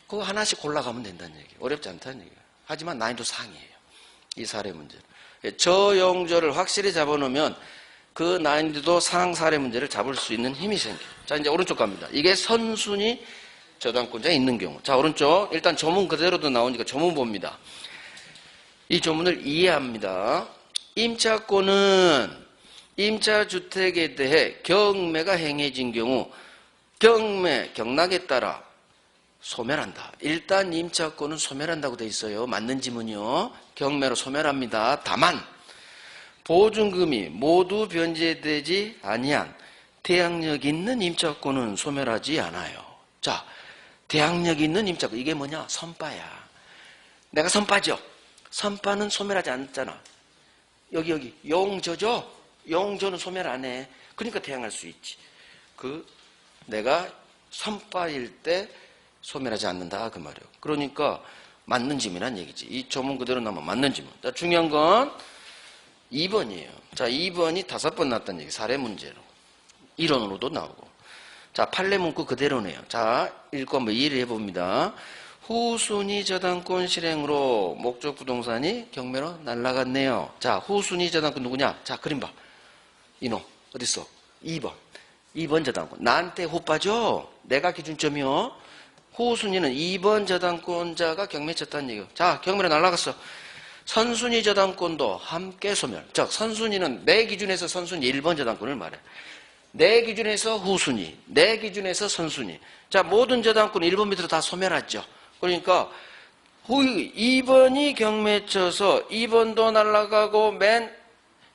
그거 하나씩 골라가면 된다는 얘기예요. 어렵지 않다는 얘기예요. 하지만 난이도 상이에요. 이 사례 문제는. 저용저를 확실히 잡아놓으면 그 난이도 상 사례 문제를 잡을 수 있는 힘이 생겨요. 자, 이제 오른쪽 갑니다. 이게 선순위 저당권자에 있는 경우. 자, 오른쪽. 일단 조문 그대로도 나오니까 조문 봅니다. 이 조문을 이해합니다. 임차권은 임차주택에 대해 경매가 행해진 경우 경락에 따라 소멸한다. 일단 임차권은 소멸한다고 돼 있어요. 맞는 지문이요. 경매로 소멸합니다. 다만 보증금이 모두 변제되지 아니한 대항력 있는 임차권은 소멸하지 않아요. 자, 대항력 있는 임차권. 이게 뭐냐? 선빠야. 내가 선빠죠. 선빠는 소멸하지 않잖아. 여기 용저죠. 용저는 소멸 안 해. 그러니까 대항할 수 있지. 내가 선빠일 때 소멸하지 않는다 그 말이에요. 그러니까 맞는 지문이란 얘기지. 이 조문 그대로 나오면 맞는 지문. 자, 중요한 건 2번이에요. 자, 2번이 5번 나왔다는 얘기. 사례 문제로. 이론으로도 나오고. 자, 판례 문구 그대로네요. 자, 읽고 한번 이해를 해봅니다. 후순위 저당권 실행으로 목적 부동산이 경매로 날아갔네요. 자, 후순위 저당권 누구냐? 자, 그림 봐. 이놈 어딨어? 2번 저당권. 나한테 후빠죠? 내가 기준점이요. 후순위는 2번 저당권자가 경매 쳤다는 얘기예요. 자, 경매로 날아갔어. 선순위 저당권도 함께 소멸. 즉, 선순위는 내 기준에서 선순위 1번 저당권을 말해. 내 기준에서 후순위, 내 기준에서 선순위. 자, 모든 저당권 1번 밑으로 다 소멸하죠. 그러니까 2번이 경매에 쳐서 2번도 날아가고 맨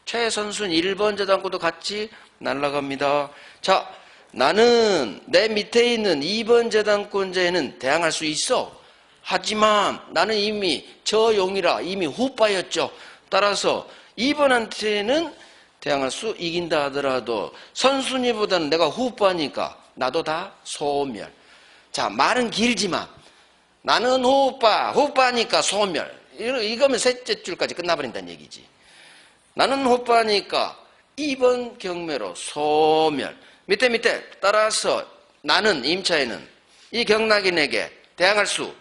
최선순 1번 저당권도 같이 날아갑니다. 자, 나는 내 밑에 있는 2번 저당권자에는 대항할 수 있어. 하지만 나는 이미 저용이라 이미 후빠였죠. 따라서 2번한테는 대항할 수 이긴다 하더라도 선순위보다는 내가 후빠니까 나도 다 소멸. 자, 말은 길지만 나는 후빠니까 소멸. 이거면 셋째 줄까지 끝나버린다는 얘기지. 나는 후빠니까 2번 경매로 소멸. 밑에 따라서 나는 임차인은 이 경락인에게 대항할 수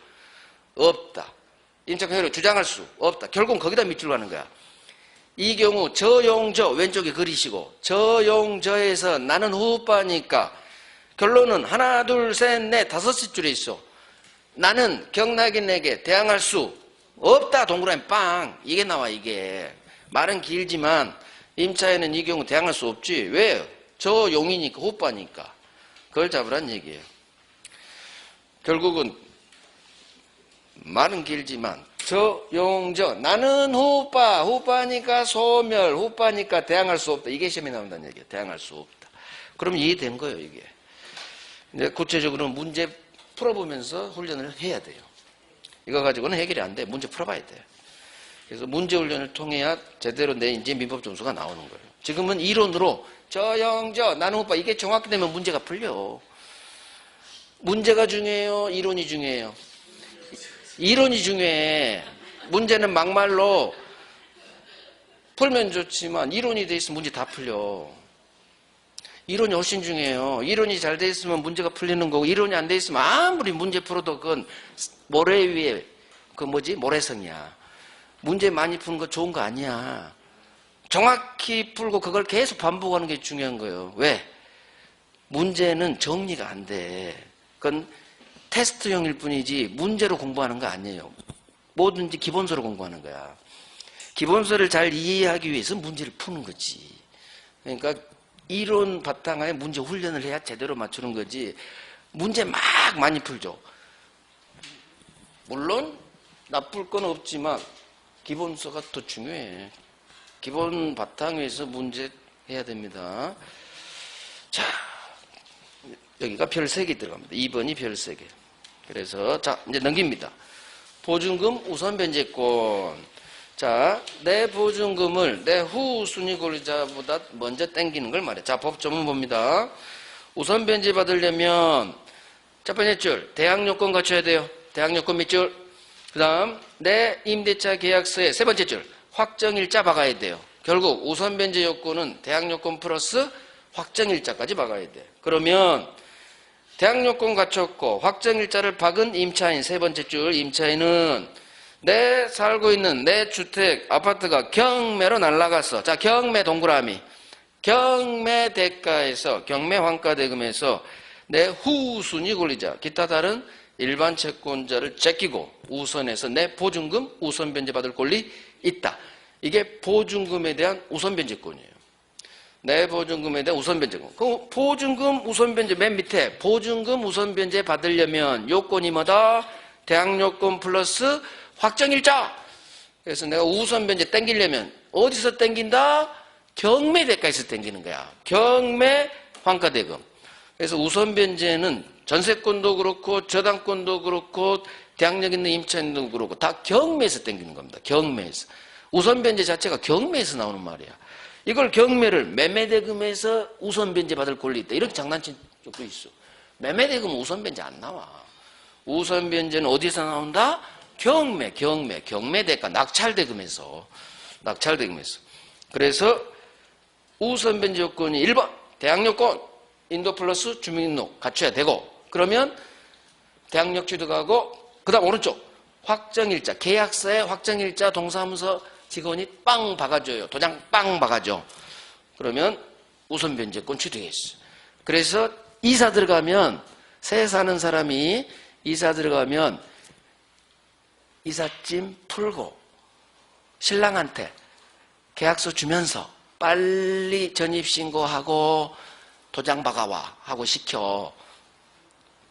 없다. 임차경매로 주장할 수 없다. 결국은 거기다 밑줄 가는 거야. 이 경우 저용저 왼쪽에 그리시고 저용저에서 나는 후빠니까 결론은 하나 둘셋넷 다섯째 줄에 있어. 나는 경락인에게 대항할 수 없다. 동그라미 빵. 이게 나와. 이게 말은 길지만 임차인은 이 경우 대항할 수 없지. 왜? 저용이니까 후빠니까. 그걸 잡으란 얘기예요. 결국은 말은 길지만 저용저 나는 후빠니까 소멸, 후빠니까 대항할 수 없다. 이게 시험에 나온다는 얘기예요. 대항할 수 없다. 그럼 이해된 거예요. 이게. 이제 구체적으로 문제 풀어보면서 훈련을 해야 돼요. 이거 가지고는 해결이 안 돼. 문제 풀어봐야 돼. 그래서 문제 훈련을 통해야 제대로 내 이제 민법 점수가 나오는 거예요. 지금은 이론으로 저용저 나는 후빠 이게 정확히 되면 문제가 풀려. 문제가 중요해요? 이론이 중요해요? 이론이 중요해. 문제는 막말로 풀면 좋지만 이론이 돼 있으면 문제 다 풀려. 이론이 훨씬 중요해요. 이론이 잘 돼 있으면 문제가 풀리는 거고 이론이 안 돼 있으면 아무리 문제 풀어도 그건 모래 위에 모래성이야. 문제 많이 푸는 거 좋은 거 아니야. 정확히 풀고 그걸 계속 반복하는 게 중요한 거예요. 왜? 문제는 정리가 안 돼. 그건 테스트형일 뿐이지 문제로 공부하는 거 아니에요. 뭐든지 기본서로 공부하는 거야. 기본서를 잘 이해하기 위해서 문제를 푸는 거지. 그러니까 이론 바탕하에 문제 훈련을 해야 제대로 맞추는 거지. 문제 막 많이 풀죠. 물론 나쁠 건 없지만 기본서가 더 중요해. 기본 바탕 위에서 문제 해야 됩니다. 자, 여기가 별 3개 들어갑니다. 2번이 별 3개. 그래서 자 이제 넘깁니다. 보증금 우선 변제권. 자, 내 보증금을 내 후순위 권리자보다 먼저 땡기는 걸 말해. 자, 법조문 봅니다. 우선 변제 받으려면 첫 번째 줄 대항 요건 갖춰야 돼요. 대항 요건 몇 줄? 그 다음 내 임대차 계약서에 세 번째 줄 확정일자 박아야 돼요. 결국 우선 변제 요건은 대항 요건 플러스 확정일자까지 박아야 돼. 그러면 대항 요건 갖췄고 확정일자를 박은 임차인 세 번째 줄 임차인은 내 살고 있는 내 주택 아파트가 경매로 날라갔어. 자, 경매 동그라미. 경매 대가에서 경매 환가 대금에서 내 후순위 권리자 기타 다른 일반 채권자를 제끼고 우선해서 내 보증금 우선 변제 받을 권리 있다. 이게 보증금에 대한 우선 변제권이에요. 내 보증금에 대한 우선 변제권. 그 보증금 우선 변제 맨 밑에 보증금 우선 변제 받으려면 요건이 뭐다? 대항 요건 플러스 확정일자. 그래서 내가 우선 변제 땡기려면 어디서 땡긴다? 경매 대가에서 땡기는 거야. 경매 환가 대금. 그래서 우선 변제는 전세권도 그렇고 저당권도 그렇고 대항력 있는 임차인도 그렇고 다 경매에서 땡기는 겁니다. 경매에서. 우선 변제 자체가 경매에서 나오는 말이야. 이걸 경매를 매매대금에서 우선 변제 받을 권리 있다. 이렇게 장난친 적도 있어. 매매대금은 우선 변제 안 나와. 우선 변제는 어디서 나온다? 경매대가 낙찰대금에서. 그래서 우선 변제 요건이 1번 대항요건 인도 플러스 주민등록 갖춰야 되고 그러면 대항력 취득하고 그 다음 오른쪽 확정일자 계약서에 확정일자 동사무소 직원이 빵 박아줘요. 도장 빵 박아줘. 그러면 우선 변제권 취득했어. 그래서 이사 들어가면 새 사는 사람이 이사 들어가면 이삿짐 풀고 신랑한테 계약서 주면서 빨리 전입신고하고 도장 박아와 하고 시켜.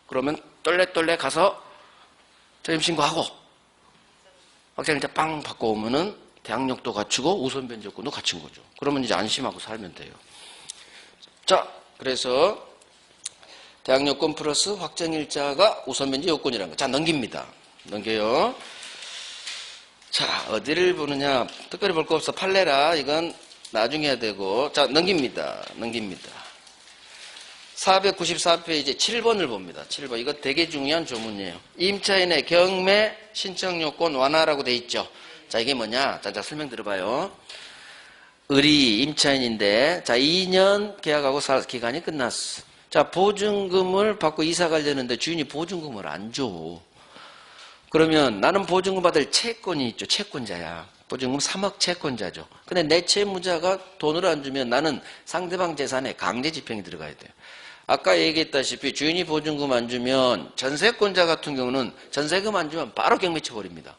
그러면 똘레똘레 가서 전입신고하고 확장일자 빵 받고 오면은 대항력도 갖추고 우선 변제 요건도 갖춘 거죠. 그러면 이제 안심하고 살면 돼요. 자, 그래서 대항요건 플러스 확정일자가 우선 변제 요건이라는 거. 자, 넘깁니다. 넘겨요. 자, 어디를 보느냐. 특별히 볼 거 없어. 판례라. 이건 나중에 해야 되고. 자, 넘깁니다. 넘깁니다. 494페이지 7번을 봅니다. 7번. 이거 되게 중요한 조문이에요. 임차인의 경매 신청 요건 완화라고 돼 있죠. 자, 이게 뭐냐? 자, 설명 들어봐요. 을이 임차인인데, 자, 2년 계약하고 기간이 끝났어. 자, 보증금을 받고 이사 가려는데 주인이 보증금을 안 줘. 그러면 나는 보증금 받을 채권이 있죠. 채권자야. 보증금 3억 채권자죠. 근데 내 채무자가 돈을 안 주면 나는 상대방 재산에 강제 집행이 들어가야 돼요. 아까 얘기했다시피 주인이 보증금 안 주면 전세권자 같은 경우는 전세금 안 주면 바로 경매 쳐버립니다.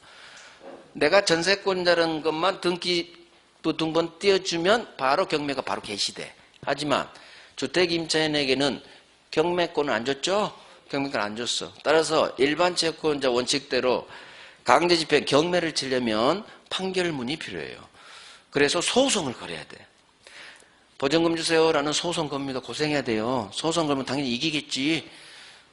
내가 전세권자라는 것만 등본 띄워주면 바로 경매가 바로 개시돼. 하지만 주택 임차인에게는 경매권을 안 줬죠? 경매권 안 줬어. 따라서 일반 채권자 원칙대로 강제 집행 경매를 치려면 판결문이 필요해요. 그래서 소송을 걸어야 돼. 보증금 주세요라는 소송 겁니다. 고생해야 돼요. 소송 걸면 당연히 이기겠지.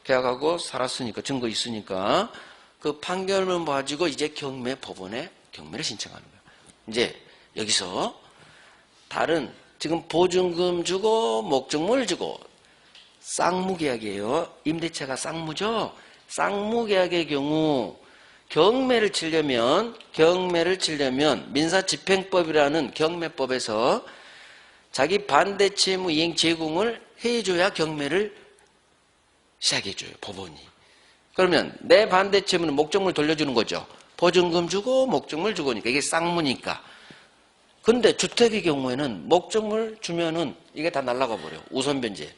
계약하고 살았으니까 증거 있으니까. 그 판결문 가지고 이제 법원에 경매를 신청하는 거예요. 이제 여기서 다른 지금 보증금 주고 목적물 주고 쌍무계약이에요. 임대차가 쌍무죠. 쌍무계약의 경우 경매를 치려면 민사집행법이라는 경매법에서 자기 반대채무 이행 제공을 해줘야 경매를 시작해줘요. 법원이. 그러면 내 반대채무는 목적물 돌려주는 거죠. 보증금 주고 목적물 주고니까 이게 쌍무니까. 근데 주택의 경우에는 목적물 주면은 이게 다 날아가 버려. 우선 변제.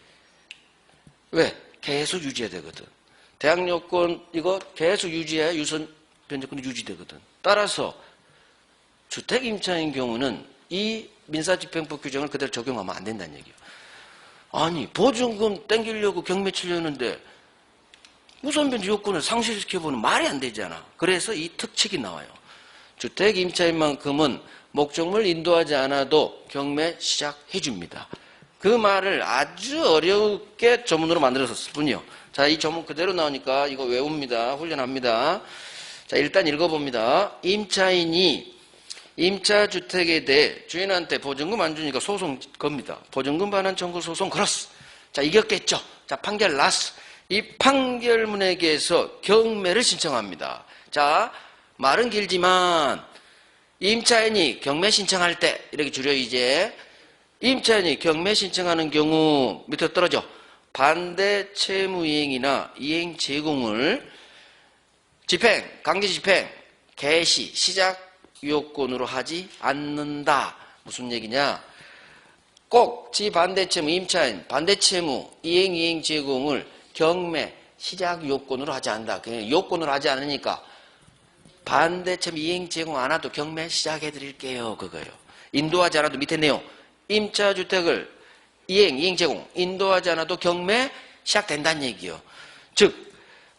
왜? 계속 유지해야 되거든. 대항요건 이거 계속 유지해야 우선 변제권이 유지되거든. 따라서 주택 임차인 경우는 이 민사집행법 규정을 그대로 적용하면 안 된다는 얘기예요. 아니 보증금 땡기려고 경매 치려는데 우선변제 요건을 상실시켜보는 말이 안 되잖아. 그래서 이 특칙이 나와요. 주택 임차인만큼은 목적물 인도하지 않아도 경매 시작해줍니다. 그 말을 아주 어렵게 조문으로 만들었을 뿐이요. 자, 이 조문 그대로 나오니까 이거 외웁니다. 훈련합니다. 자, 일단 읽어봅니다. 임차인이 임차주택에 대해 주인한테 보증금 안 주니까 소송 겁니다. 보증금 반환 청구 소송 걸었어. 자, 이겼겠죠. 자, 판결 났어. 이 판결문에게서 경매를 신청합니다. 자, 말은 길지만 임차인이 경매 신청할 때 이렇게 줄여 이제 임차인이 경매 신청하는 경우 밑으로 떨어져 반대 채무 이행이나 이행 제공을 집행, 강제 집행, 개시, 시작 요건으로 하지 않는다. 무슨 얘기냐? 꼭 지 반대 채무 임차인 반대 채무 이행 제공을 경매 시작 요건으로 하지 않는다. 그냥 요건으로 하지 않으니까 반대 채무 이행 제공 안 해도 경매 시작해 드릴게요. 그거예요. 인도하지 않아도 밑에 내용 임차주택을 이행 제공 인도하지 않아도 경매 시작된다는 얘기예요. 즉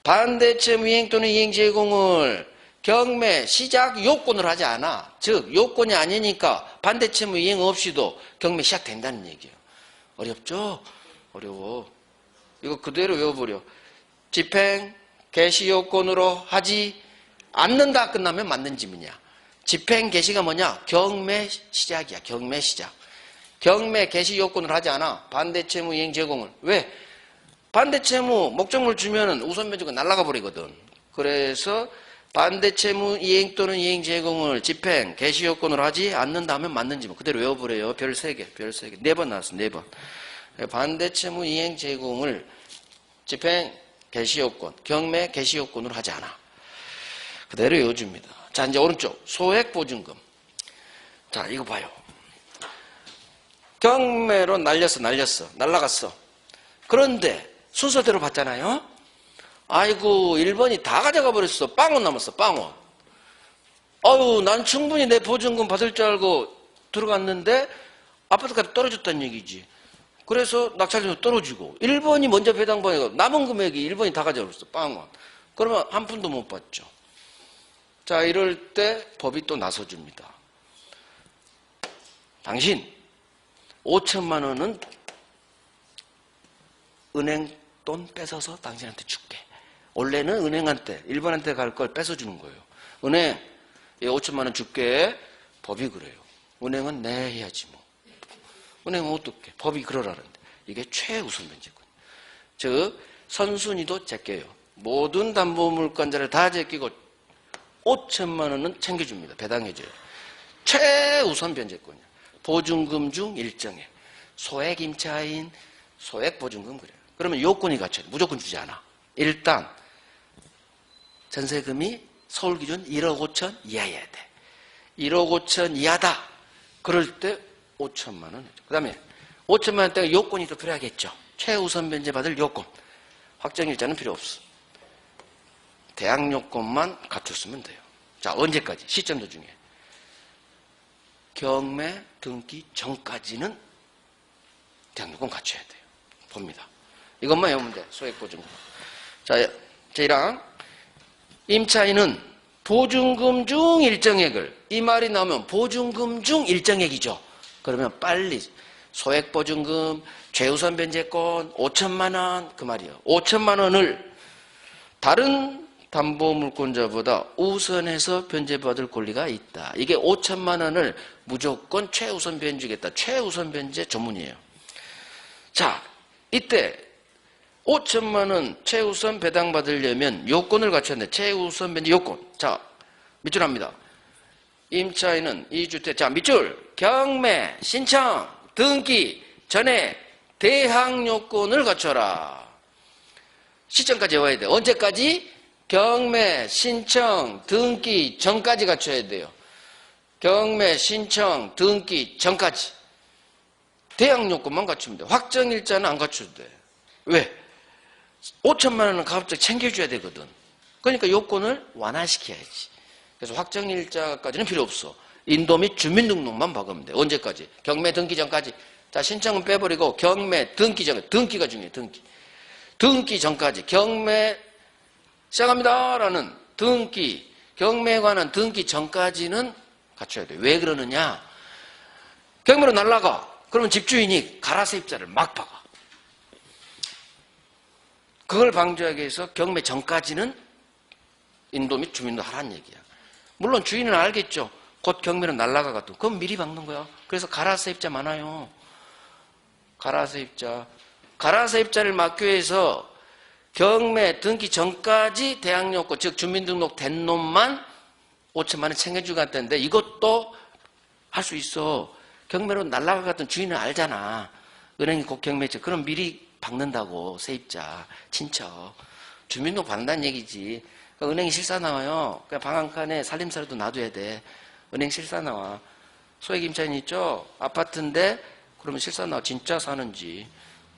반대 채무 이행 또는 이행 제공을 경매 시작 요건으로 하지 않아. 즉 요건이 아니니까 반대 채무 이행 없이도 경매 시작된다는 얘기예요. 어렵죠? 어려워. 이거 그대로 외워버려. 집행 개시 요건으로 하지 않는다 끝나면 맞는 지문이야. 집행 개시가 뭐냐? 경매 시작이야. 경매 시작. 경매 개시 요건을 하지 않아. 반대 채무 이행 제공을. 왜? 반대 채무 목적물 주면은 우선 변제가 날아가 버리거든. 그래서 반대 채무 이행 또는 이행 제공을 집행 개시 요건으로 하지 않는다면 맞는 지문. 그대로 외워버려요. 별 3개. 별 3개. 4번 나왔어. 4번. 반대 채무 이행 제공을 집행 개시 요건, 경매 개시 요건으로 하지 않아. 그대로 외워줍니다. 자, 이제 오른쪽 소액 보증금. 자, 이거 봐요. 경매로 날라갔어. 그런데 순서대로 봤잖아요. 아이고 1번이 다 가져가 버렸어. 빵원 남았어. 빵원. 아유 난 충분히 내 보증금 받을 줄 알고 들어갔는데 아파트값이 떨어졌다는 얘기지. 그래서 낙찰료도 떨어지고 1번이 먼저 배당받아서 남은 금액이 1번이 다 가져가 버렸어. 빵원. 그러면 한 푼도 못 받죠. 자, 이럴 때 법이 또 나서줍니다. 당신 5천만 원은 은행 돈 뺏어서 당신한테 줄게. 원래는 은행한테, 일본한테 갈 걸 뺏어주는 거예요. 은행, 5천만 원 줄게. 법이 그래요. 은행은 네 해야지 뭐. 은행은 어떻게? 법이 그러라는데. 이게 최우선 변제권. 즉, 선순위도 제껴요. 모든 담보물권자를 다 제끼고 5천만 원은 챙겨줍니다. 배당해줘요. 최우선 변제권이야. 보증금 중 일정액. 소액 임차인, 소액 보증금 그래요. 그러면 요건이 갖춰야 돼. 무조건 주지 않아. 일단 전세금이 서울 기준 1억 5천 이하여야 돼. 1억 5천 이하다. 그럴 때 5천만 원. 그 다음에 5천만 원대가 요건이 더 필요하겠죠. 최우선 변제 받을 요건. 확정일자는 필요 없어. 대항 요건만 갖췄으면 돼요. 자, 언제까지? 시점도 중요해. 경매 등기 전까지는 대항 요건 갖춰야 돼요. 봅니다. 이것만 외우면 돼. 소액보증금. 자, 제1항. 임차인은 보증금 중 일정액을, 이 말이 나오면 보증금 중 일정액이죠. 그러면 빨리 소액보증금, 최우선 변제권 5천만 원, 그 말이에요. 5천만 원을 다른 담보물권자보다 우선해서 변제받을 권리가 있다. 이게 5천만 원을 무조건 최우선 변제겠다. 최우선 변제 전문이에요. 자, 이때 5천만 원 최우선 배당받으려면 요건을 갖춰야 돼. 최우선 변제 요건. 자, 밑줄 합니다. 임차인은 이 주택, 자, 밑줄. 경매, 신청, 등기 전에 대항 요건을 갖춰라. 시점까지 외워야 돼. 언제까지? 경매, 신청, 등기 전까지 갖춰야 돼요. 경매, 신청, 등기 전까지. 대항 요건만 갖추면 돼. 확정일자는 안 갖춰도 돼. 왜? 5천만 원은 갑자기 챙겨줘야 되거든. 그러니까 요건을 완화시켜야지. 그래서 확정일자까지는 필요 없어. 인도 및 주민등록만 박으면 돼. 언제까지? 경매 등기 전까지. 자, 신청은 빼버리고 경매 등기 전, 등기가 중요해. 등기. 등기 전까지. 경매 시작합니다 라는 등기, 경매에 관한 등기 전까지는 갖춰야 돼. 왜 그러느냐? 경매로 날라가. 그러면 집주인이 가라세입자를 막 박아. 그걸 방지하기 위해서 경매 전까지는 인도 및 주민도 하라는 얘기야. 물론 주인은 알겠죠. 곧 경매로 날라가거든. 그럼 미리 박는 거야. 그래서 가라세입자 많아요. 가라세입자. 가라세입자를 막기 위해서 경매 등기 전까지 대항요건, 즉 주민등록 된 놈만 5천만 원 챙겨주고 갔다는데 이것도 할 수 있어. 경매로 날라가거든. 주인은 알잖아. 은행이 곧 경매죠. 그럼 미리 박는다고. 세입자, 친척. 주민등록 받는다는 얘기지. 그러니까 은행이 실사 나와요. 그러니까 방 한 칸에 살림살이도 놔둬야 돼. 은행 실사 나와. 소액 임차인 있죠? 아파트인데 그러면 실사 나와. 진짜 사는지.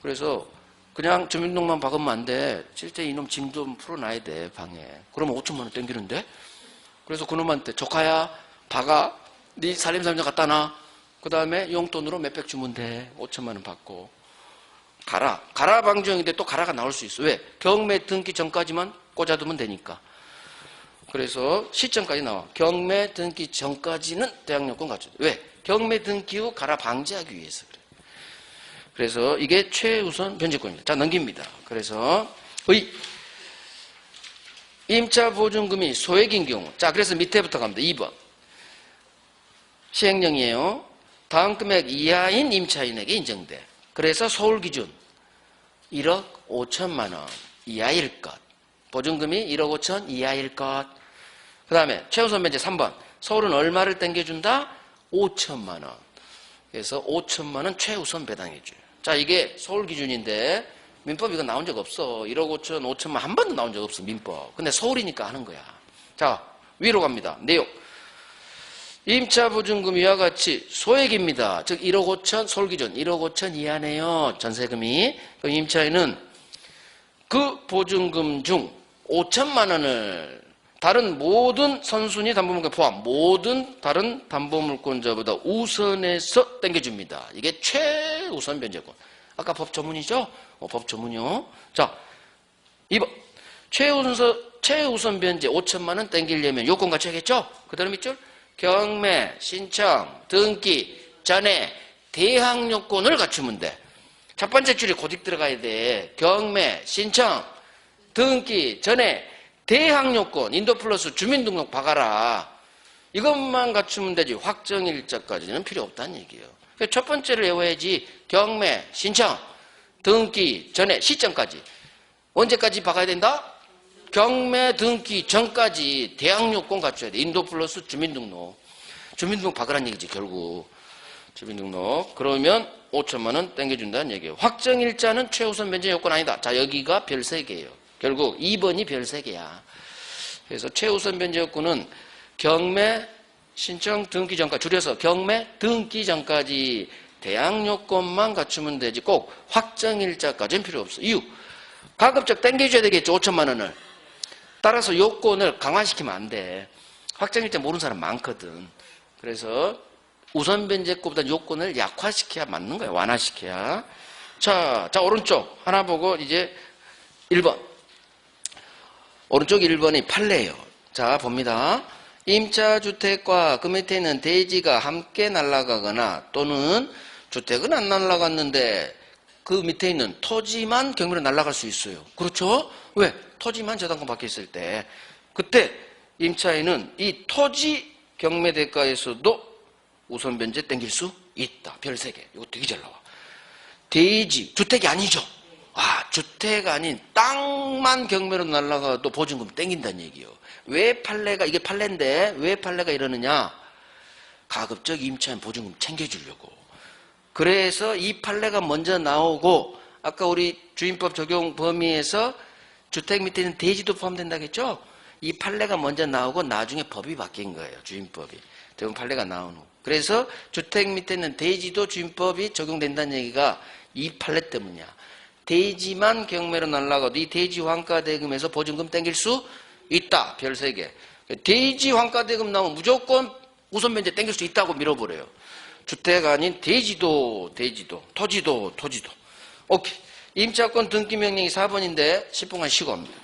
그래서 그냥 주민등록만 박으면 안 돼. 실제 이놈 짐 좀 풀어놔야 돼, 방에. 그러면 5천만 원 땡기는데? 그래서 그놈한테 조카야, 박아. 네 살림살이좀 갖다 놔. 그 다음에 용돈으로 몇백 주면 돼. 5천만 원 받고. 가라 방지형인데 또 가라가 나올 수 있어. 왜? 경매 등기 전까지만 꽂아두면 되니까. 그래서 시점까지 나와. 경매 등기 전까지는 대항요건 갖춰야 돼. 왜? 경매 등기 후 가라 방지하기 위해서 그래. 그래서 이게 최우선 변제권입니다. 자, 넘깁니다. 그래서 임차 보증금이 소액인 경우. 자, 그래서 밑에부터 갑니다. 2번. 시행령이에요. 다음 금액 이하인 임차인에게 인정돼. 그래서 서울 기준 1억 5천만 원 이하일 것. 보증금이 1억 5천 이하일 것. 그 다음에 최우선 변제 3번. 서울은 얼마를 땡겨준다? 5천만 원. 그래서 5천만 원 최우선 배당해줘요. 자, 이게 서울 기준인데 민법 이거 나온 적 없어. 1억 5천, 5천만 한 번도 나온 적 없어, 민법. 근데 서울이니까 하는 거야. 자, 위로 갑니다. 내용. 임차 보증금 이와 같이 소액입니다. 즉 1억 5천 서울 기준 1억 5천 이하네요. 전세금이. 그럼 임차인은 그 보증금 중 5천만 원을 다른 모든 선순위 담보물권 포함 모든 다른 담보물권자보다 우선해서 땡겨줍니다. 이게 최우선 변제권. 아까 법 조문이죠? 법 조문이요. 자, 2번. 최우선 변제 5천만 원 땡기려면 요건 갖춰야겠죠? 그다음 밑줄 경매, 신청, 등기 전에 대항 요건을 갖추면 돼. 첫 번째 줄이 고딕 들어가야 돼. 경매, 신청, 등기 전에 대항 요건, 인도 플러스 주민등록 박아라. 이것만 갖추면 되지 확정일자까지는 필요 없다는 얘기예요. 첫 번째를 외워야지. 경매, 신청, 등기 전에 시점까지. 언제까지 박아야 된다? 경매 등기 전까지 대항 요건 갖춰야 돼. 인도 플러스 주민등록. 주민등록 박으라는 얘기지 결국. 주민등록. 그러면 5천만 원 땡겨준다는 얘기예요. 확정일자는 최우선 변제 요건 아니다. 자, 여기가 별 3개예요. 결국 2번이 별 3개야. 그래서 최우선 변제 요건은 경매, 신청, 등기 전까지. 줄여서 경매, 등기 전까지 대항 요건만 갖추면 되지 꼭 확정일자까지는 필요 없어. 이유. 가급적 땡겨줘야 되겠죠. 5천만 원을. 따라서 요건을 강화시키면 안 돼. 확정일자 모르는 사람 많거든. 그래서 우선 변제권보다 요건을 약화시켜야 맞는 거야. 완화시켜야. 자, 오른쪽 하나 보고 이제 1번. 오른쪽 1번이 판례예요. 자, 봅니다. 임차주택과 그 밑에 있는 대지가 함께 날아가거나 또는 주택은 안 날아갔는데 그 밑에 있는 토지만 경매로 날아갈 수 있어요. 그렇죠? 왜? 토지만 저당권 박혀있을 때. 그때 임차인은 이 토지 경매 대가에서도 우선 변제 땡길 수 있다. 별 3개. 이거 되게 잘 나와. 대지, 주택이 아니죠. 주택 아닌 땅만 경매로 날아가도 보증금 땡긴다는 얘기예요. 왜 판례가, 이게 판례인데 왜 판례가 이러느냐? 가급적 임차인 보증금 챙겨주려고. 그래서 이 판례가 먼저 나오고 아까 우리 주임법 적용 범위에서 주택 밑에 있는 대지도 포함된다겠죠? 이 판례가 먼저 나오고 나중에 법이 바뀐 거예요. 주임법이. 대부분 판례가 나온 후. 그래서 주택 밑에 있는 대지도 주임법이 적용된다는 얘기가 이 판례 때문이야. 대지만 경매로 날아가도 이 대지 환가대금에서 보증금 땡길 수 있다. 별 3개. 대지 환가대금 나오면 무조건 우선 변제 땡길 수 있다고 밀어버려요. 주택 아닌 대지도, 토지도. 오케이. 임차권 등기명령이 4번인데 10분간 쉬고 합니다.